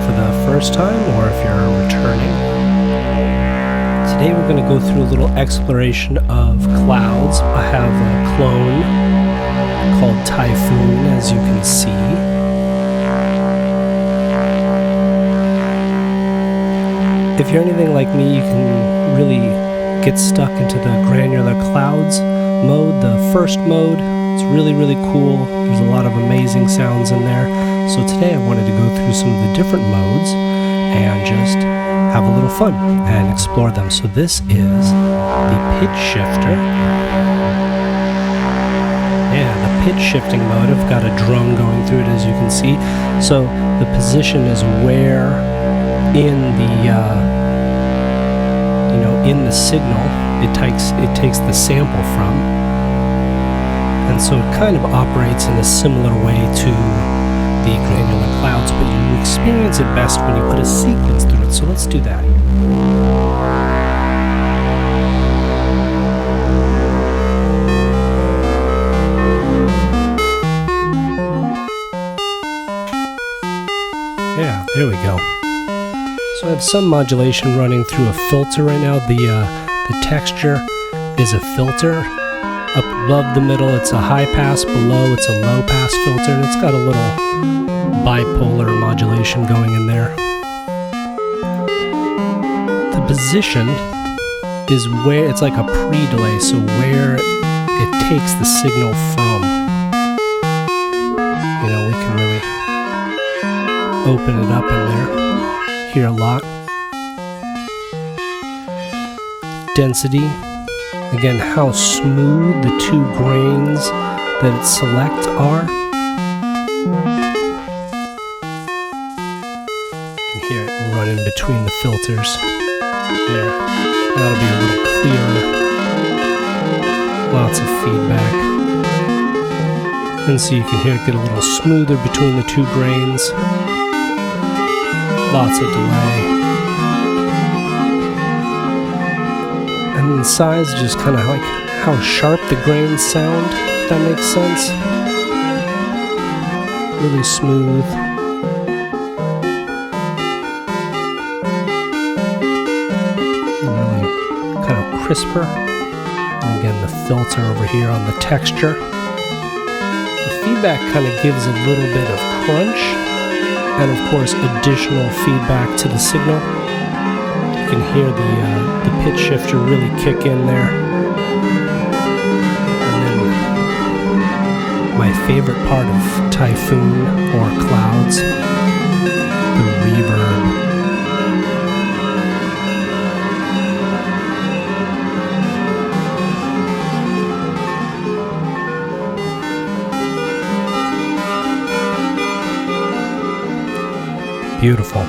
for the first time or if you're returning. Today we're going to go through a little exploration of clouds. I have a clone called Typhoon, as you can see. If you're anything like me, you can really get stuck into the Granular Clouds mode, the first mode. It's really, really cool. There's a lot of amazing sounds in there. So today I wanted to go through some of the different modes and just have a little fun and explore them. So this is the pitch shifter. Yeah, the pitch shifting mode. I've got a drum going through it, as you can see. So the position is where in the in the signal it takes the sample from, and so it kind of operates in a similar way to the Granular Clouds, but you experience it best when you put a sequence through it. So let's do that. Yeah, there we go. So I have some modulation running through a filter right now. The texture is a filter. Up above the middle, it's a high pass. Below, it's a low pass filter, and it's got a little bipolar modulation going in there. The position is where it's like a pre-delay, so where it takes the signal from. We can really open it up in there. Hear a lot. Density. Again, how smooth the two grains that it selects are. You can hear it running between the filters. There. That'll be a little clearer. Lots of feedback. And so you can hear it get a little smoother between the two grains. Lots of delay. And the size is just kind of like how sharp the grains sound, if that makes sense. Really smooth. And really kind of crisper. And again, the filter over here on the texture. The feedback kind of gives a little bit of crunch. And of course, additional feedback to the signal. You can hear the pitch shifter really kick in there. And then my favorite part of Typhoon or Clouds, the reverb. Beautiful.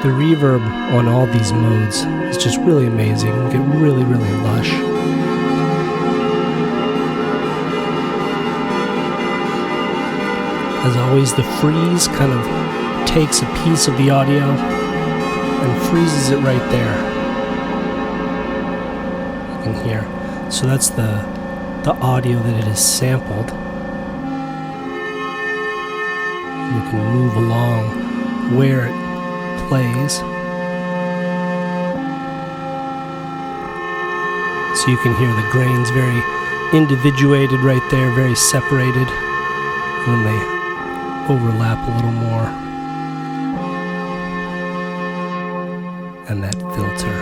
The reverb on all these modes is just really amazing. You get really, really lush. As always, the freeze kind of takes a piece of the audio and freezes it right there. You can hear. So that's the audio that it is sampled. You can move along where it plays. So you can hear the grains very individuated right there, very separated, and then they overlap a little more. And that filter.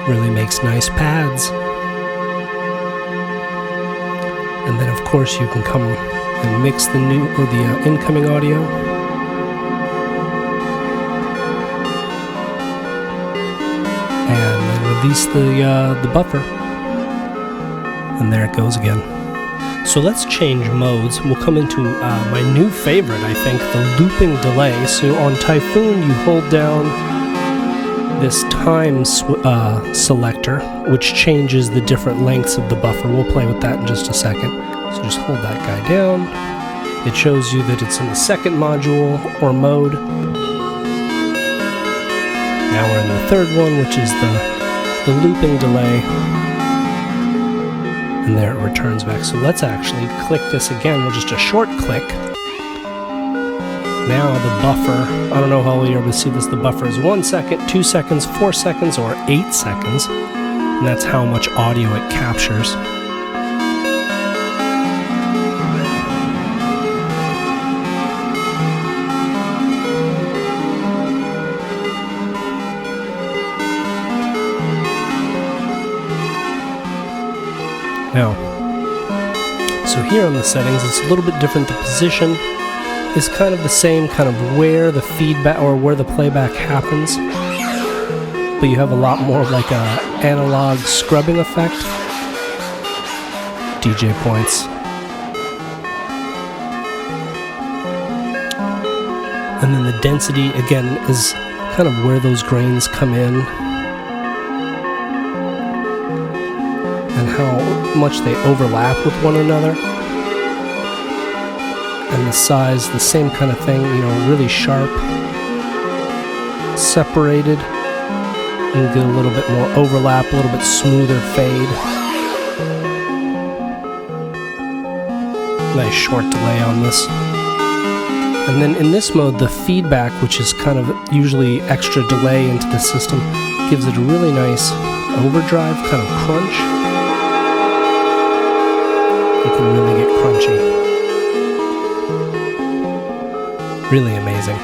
Really makes nice pads. And then of course you can come and mix the new or the incoming audio. And then release the buffer. And there it goes again. So let's change modes. We'll come into my new favorite, I think, the looping delay. So on Typhoon, you hold down this time selector, which changes the different lengths of the buffer. We'll play with that in just a second. So just hold that guy down. It shows you that it's in the second module or mode. Now we're in the third one, which is the the looping delay, and there it returns back. So let's actually click this again with just a short click. Now the buffer, I don't know how well you're able to see this, the buffer is 1 second, 2 seconds, 4 seconds, or 8 seconds. And that's how much audio it captures. Now, so here on the settings, it's a little bit different. The position is kind of the same, kind of where the feedback or where the playback happens, but you have a lot more of like a analog scrubbing effect. DJ points. And then the density, again, is kind of where those grains come in and how much they overlap with one another. And the size, the same kind of thing, you know, really sharp, separated, and get a little bit more overlap, a little bit smoother fade. Nice short delay on this. And then in this mode, the feedback, which is kind of usually extra delay into the system, gives it a really nice overdrive kind of crunch. You can really get crunchy. Really amazing.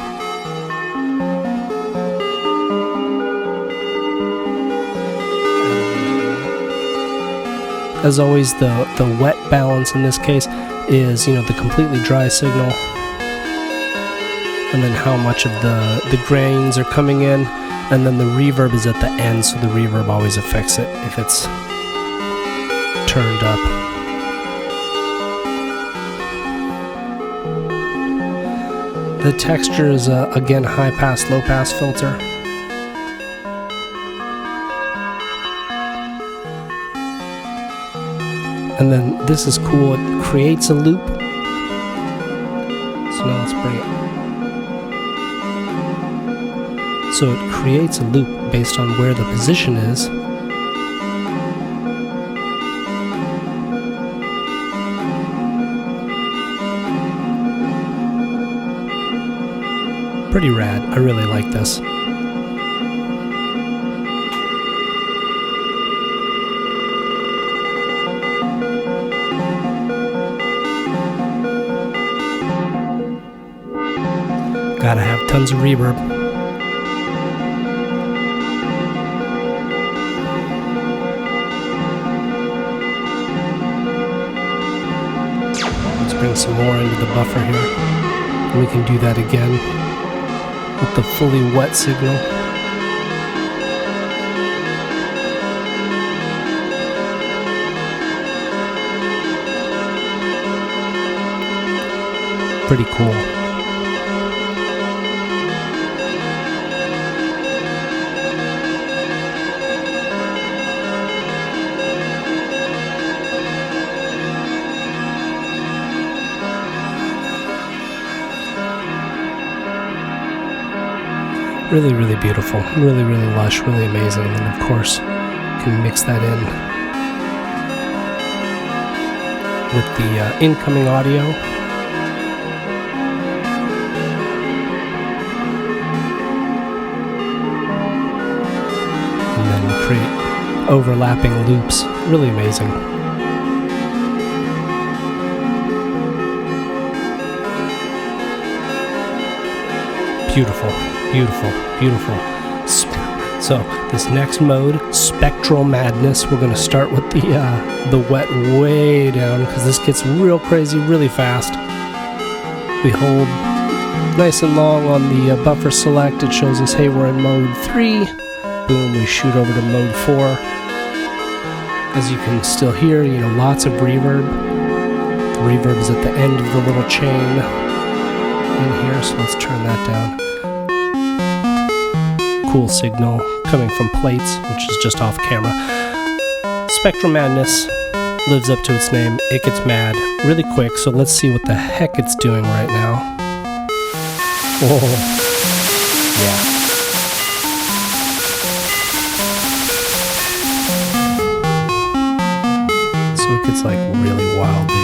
As always, the wet balance in this case is, you know, the completely dry signal, and then how much of the grains are coming in, and then the reverb is at the end, so the reverb always affects it if it's turned up. The texture is, again, high-pass, low-pass filter. And then this is cool, it creates a loop. So now let's bring it. So it creates a loop based on where the position is. Pretty rad. I really like this. Gotta have tons of reverb. Let's bring some more into the buffer here. And we can do that again with the fully wet signal. Pretty cool. Really, really beautiful, really, really lush, really amazing. And then, of course, you can mix that in with the incoming audio. And then create overlapping loops. Really amazing. Beautiful. Beautiful, beautiful. So this next mode, Spectral Madness, we're going to start with the wet way down because this gets real crazy really fast. We hold nice and long on the buffer select. It shows us, hey, we're in mode 3. Boom, we shoot over to mode 4. As you can still hear, you know, lots of reverb. The reverb is at the end of the little chain in here, so let's turn that down. Cool signal coming from plates, which is just off camera. Spectral Madness lives up to its name. It gets mad really quick, so let's see what the heck it's doing right now. Oh, yeah. it's like really wild, dude.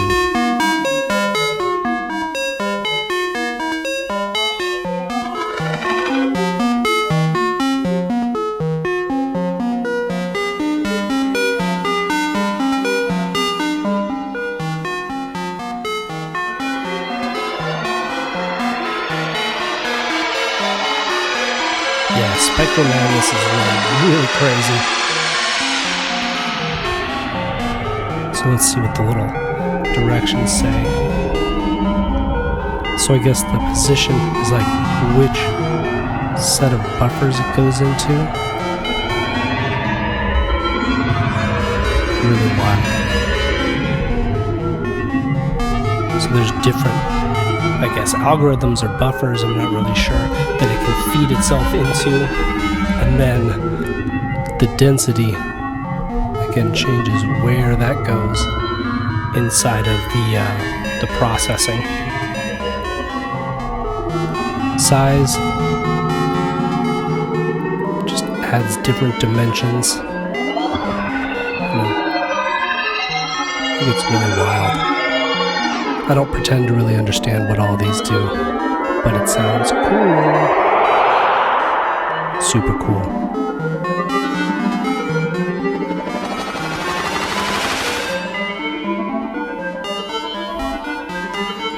Yeah, Spectral Madness is really crazy. So let's see what the little directions say. So I guess the position is like which set of buffers it goes into. Really wild. So there's different, I guess, algorithms or buffers, I'm not really sure, that it can feed itself into, and then the density again changes where that goes inside of the processing. Size just adds different dimensions. I think it's really wild. I don't pretend to really understand what all these do, but it sounds cool. Super cool.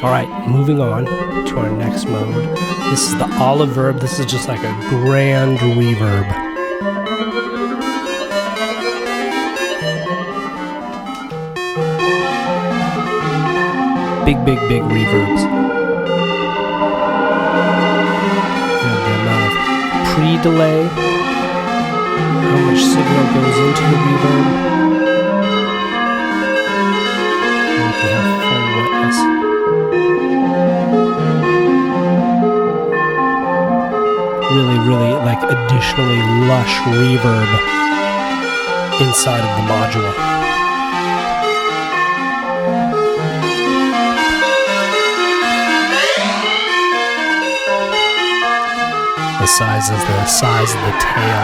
Alright, moving on to our next mode. This is the olive verb. This is just like a grand reverb. Big reverbs. The amount of pre-delay, how much signal goes into the reverb. And we can have full wetness. Really like additionally lush reverb inside of the module. The size is the size of the tail.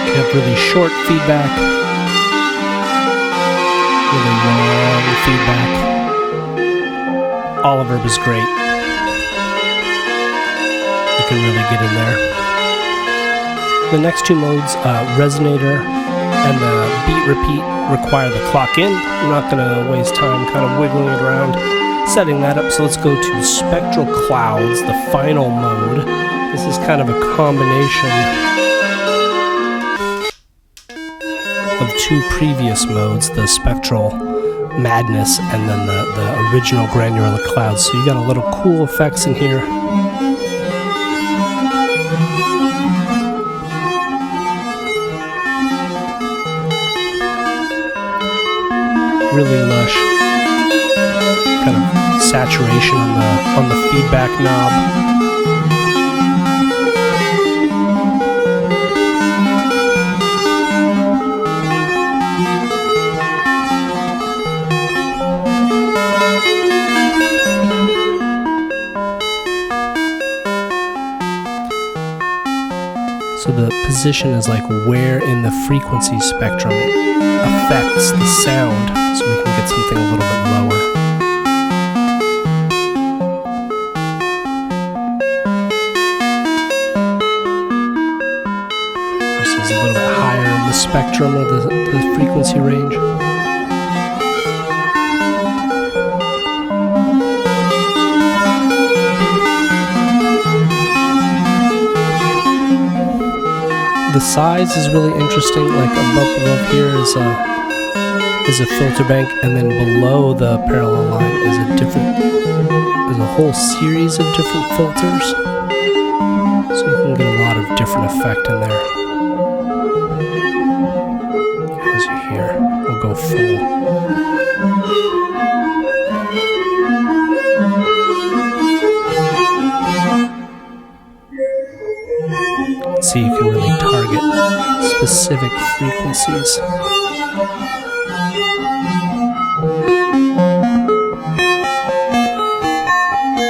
You have really short feedback, really long feedback. Olive verb is great. You can really get in there. The next two modes, resonator and the beat repeat, require the clock in. I'm not going to waste time kind of wiggling it around, setting that up. So let's go to Spectral Clouds, the final mode. This is kind of a combination of two previous modes, the Spectral Madness and then the original Granular Clouds. So you got a little cool effects in here. Really lush kind of saturation on the feedback knob. So the position is like where in the frequency spectrum it affects the sound, so we can get something a little bit lower. Versus a little bit higher in the spectrum of the frequency range. The size is really interesting. Like above here is a filter bank, and then below the parallel line is a whole series of different filters. So you can get a lot of different effect in there. As you hear, we'll go full. So you can really target specific frequencies.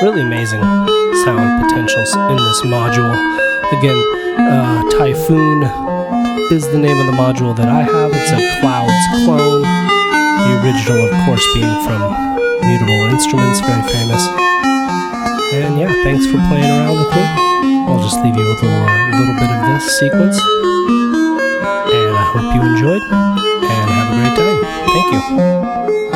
Really amazing sound potentials in this module. Again, Typhoon is the name of the module that I have. It's a Clouds clone. The original, of course, being from Mutable Instruments, very famous. And yeah, thanks for playing around with me. I'll just leave you with a little bit of this sequence. And I hope you enjoyed, and have a great time. Thank you.